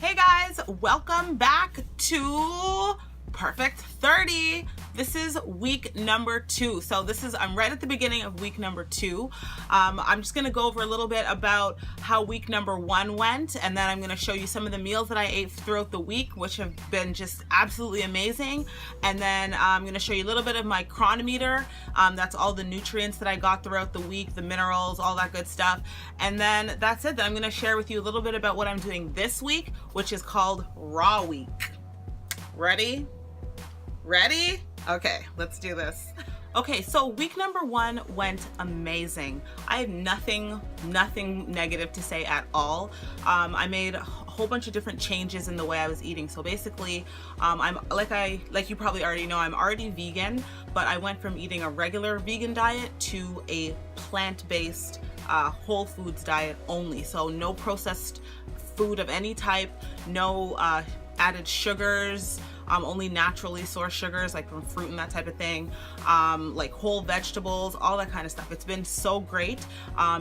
Hey guys, welcome back to Perfect 30. This is week number 2. So I'm right at the beginning of week number 2. I'm just gonna go over a little bit about how week number 1 went, and then I'm gonna show you some of the meals that I ate throughout the week, which have been just absolutely amazing. And then I'm gonna show you a little bit of my Cronometer. That's all the nutrients that I got throughout the week, the minerals, all that good stuff. And then that's it. Then I'm gonna share with you a little bit about what I'm doing this week, which is called Raw Week. Ready? Ready? Okay, let's do this. Okay, so week number 1 went amazing. I have nothing negative to say at all. I made a whole bunch of different changes in the way I was eating. So basically, I'm like you probably already know, I'm already vegan, but I went from eating a regular vegan diet to a plant-based whole foods diet only. So no processed food of any type, no added sugars, only naturally sourced sugars like from fruit and that type of thing, like whole vegetables, all that kind of stuff. It's been so great,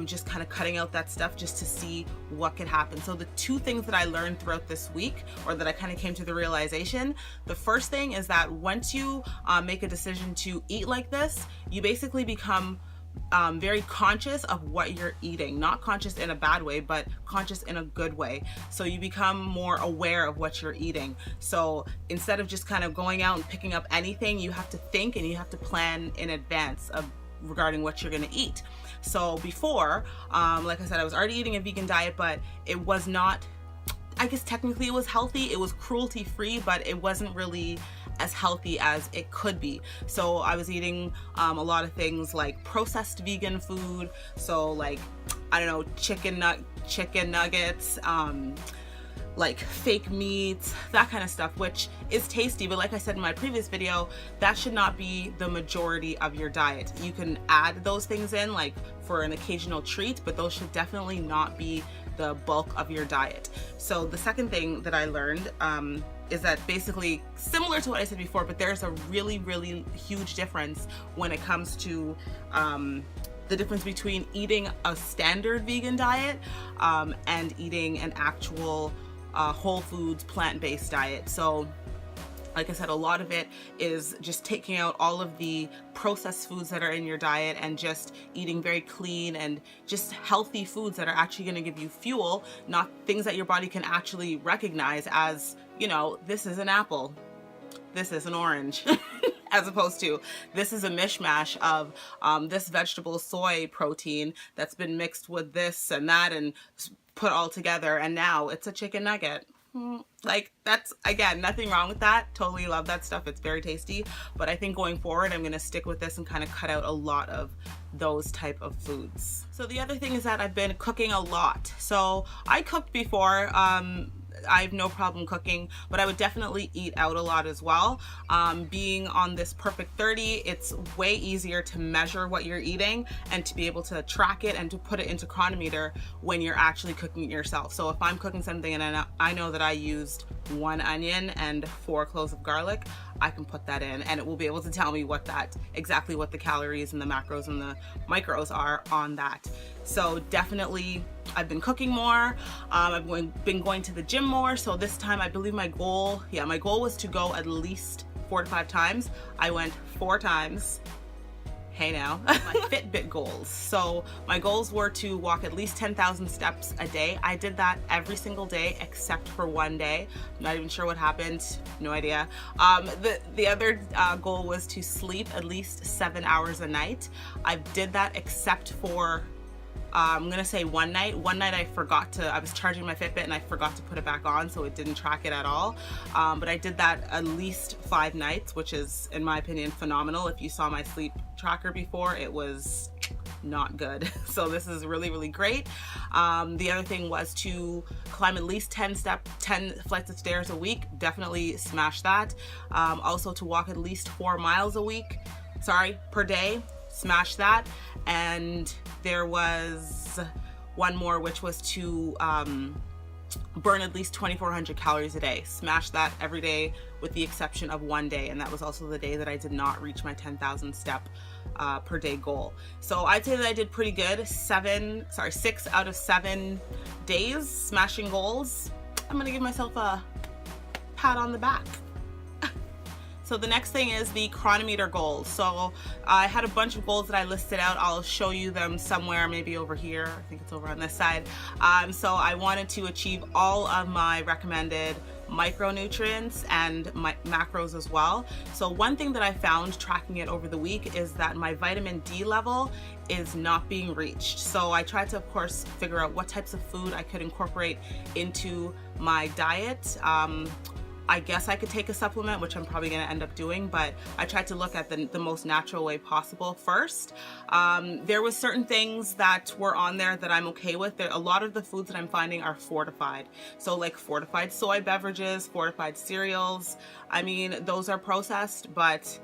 just kind of cutting out that stuff just to see what could happen. So the 2 things that I learned throughout this week, or that I kind of came to the realization, the first thing is that once you make a decision to eat like this, you basically become very conscious of what you're eating. Not conscious in a bad way, but conscious in a good way. So you become more aware of what you're eating. So instead of just kind of going out and picking up anything, you have to think and you have to plan in advance regarding what you're gonna eat. So before, like I said, I was already eating a vegan diet, but it was not, I guess technically it was healthy. It was cruelty free, but it wasn't really as healthy as it could be. So I was eating a lot of things like processed vegan food. So like, I don't know, chicken nuggets, like fake meats, that kind of stuff, which is tasty. But like I said in my previous video, that should not be the majority of your diet. You can add those things in like for an occasional treat, but those should definitely not be the bulk of your diet. So the second thing that I learned is that basically similar to what I said before, but there's a really huge difference when it comes to the difference between eating a standard vegan diet and eating an actual whole foods plant-based diet. So like I said, a lot of it is just taking out all of the processed foods that are in your diet and just eating very clean and just healthy foods that are actually going to give you fuel, not things that your body can actually recognize as, you know, this is an apple, this is an orange, as opposed to this is a mishmash of this vegetable soy protein that's been mixed with this and that and put all together, and now it's a chicken nugget. Like, that's, again, nothing wrong with that. Totally love that stuff. It's very tasty. But I think going forward, I'm going to stick with this and kind of cut out a lot of those type of foods. So the other thing is that I've been cooking a lot. So I cooked before. I have no problem cooking, but I would definitely eat out a lot as well. Being on this Perfect 30, it's way easier to measure what you're eating and to be able to track it and to put it into Cronometer when you're actually cooking it yourself. So if I'm cooking something and I know that I used 1 onion and 4 cloves of garlic, I can put that in and it will be able to tell me exactly what the calories and the macros and the micros are on that. So definitely I've been cooking more. I've been going to the gym more. So this time I believe my goal was to go at least 4 to 5 times. I went 4 times. Hey now, my Fitbit goals. So my goals were to walk at least 10,000 steps a day. I did that every single day except for one day. I'm not even sure what happened. No idea. The other goal was to sleep at least 7 hours a night. I did that except for I'm gonna say one night I was charging my Fitbit and I forgot to put it back on, so it didn't track it at all. But I did that at least 5 nights, which is, in my opinion, phenomenal. If you saw my sleep tracker before, it was not good. So this is really great. The other thing was to climb at least 10 flights of stairs a week. Definitely smash that. Also to walk at least 4 miles per day. Smash that. And there was one more, which was to burn at least 2,400 calories a day. Smash that every day with the exception of one day, and that was also the day that I did not reach my 10,000 step per day goal. So I'd say that I did pretty good. 6 out of 7 days smashing goals. I'm gonna give myself a pat on the back. So the next thing is the Cronometer goals. So I had a bunch of goals that I listed out. I'll show you them somewhere, maybe over here. I think it's over on this side. So I wanted to achieve all of my recommended micronutrients and macros as well. So one thing that I found tracking it over the week is that my vitamin D level is not being reached. So I tried to, of course, figure out what types of food I could incorporate into my diet. I guess I could take a supplement, which I'm probably going to end up doing, but I tried to look at the most natural way possible first. There was certain things that were on there that I'm okay with. A lot of the foods that I'm finding are fortified. So like fortified soy beverages, fortified cereals. I mean, those are processed, but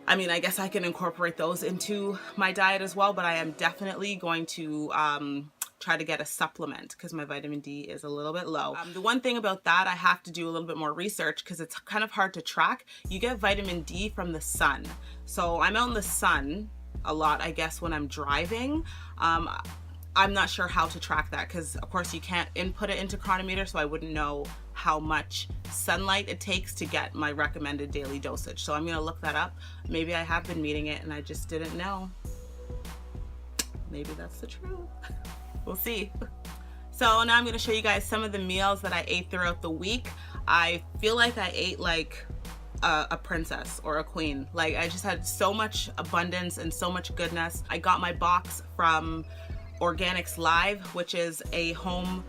I mean, I guess I can incorporate those into my diet as well, but I am definitely going to try to get a supplement because my vitamin D is a little bit low. The one thing about that, I have to do a little bit more research because it's kind of hard to track. You get vitamin D from the sun. So I'm out in the sun a lot, I guess, when I'm driving. I'm not sure how to track that because, of course, you can't input it into Cronometer, so I wouldn't know how much sunlight it takes to get my recommended daily dosage. So I'm going to look that up. Maybe I have been meeting it and I just didn't know. Maybe that's the truth. We'll see. So now I'm going to show you guys some of the meals that I ate throughout the week. I feel like I ate like a princess or a queen. Like I just had so much abundance and so much goodness. I got my box from Organics Live, which is a home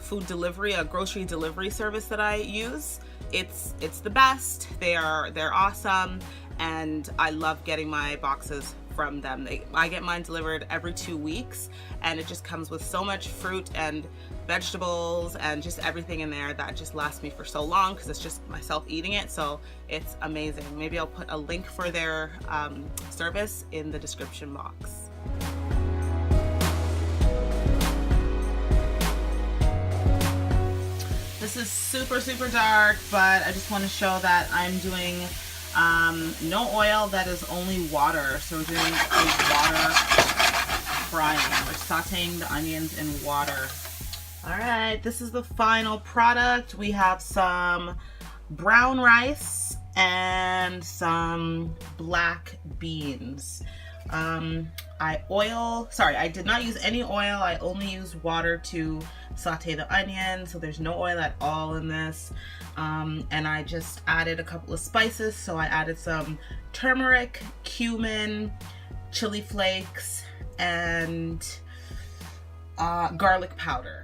food delivery, a grocery delivery service that I use. It's the best. They're awesome, and I love getting my boxes from them. I get mine delivered every 2 weeks, and it just comes with so much fruit and vegetables and just everything in there that just lasts me for so long because it's just myself eating it. So it's amazing. Maybe I'll put a link for their service in the description box. This is super, super dark, but I just want to show that I'm doing no oil, that is only water. So we're doing a water frying. We're sauteing the onions in water. All right, this is the final product. We have some brown rice and some black beans. I did not use any oil. I only used water to saute the onion, so there's no oil at all in this. And I just added a couple of spices. So I added some turmeric, cumin, chili flakes, and garlic powder.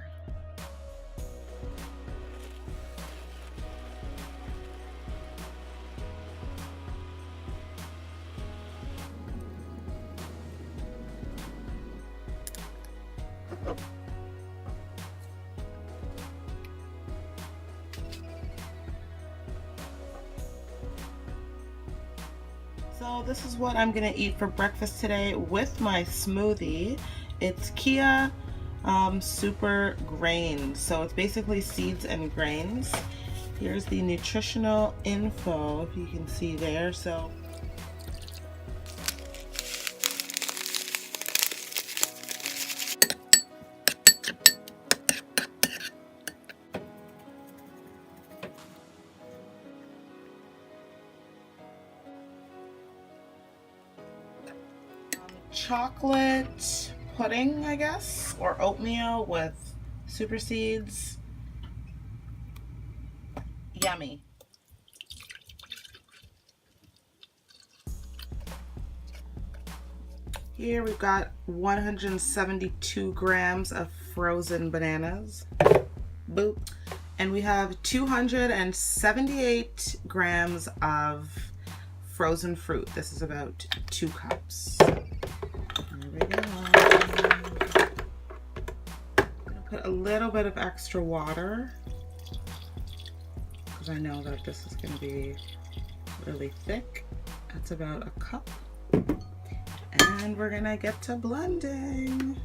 So this is what I'm gonna eat for breakfast today with my smoothie. It's Kia Super Grains. So it's basically seeds and grains. Here's the nutritional info, if you can see there. So chocolate pudding, I guess, or oatmeal with super seeds. Yummy. Here we've got 172 grams of frozen bananas. Boop. And we have 278 grams of frozen fruit. This is about 2 cups. There we go. I'm gonna put a little bit of extra water because I know that this is gonna be really thick. That's about a cup. And we're gonna get to blending.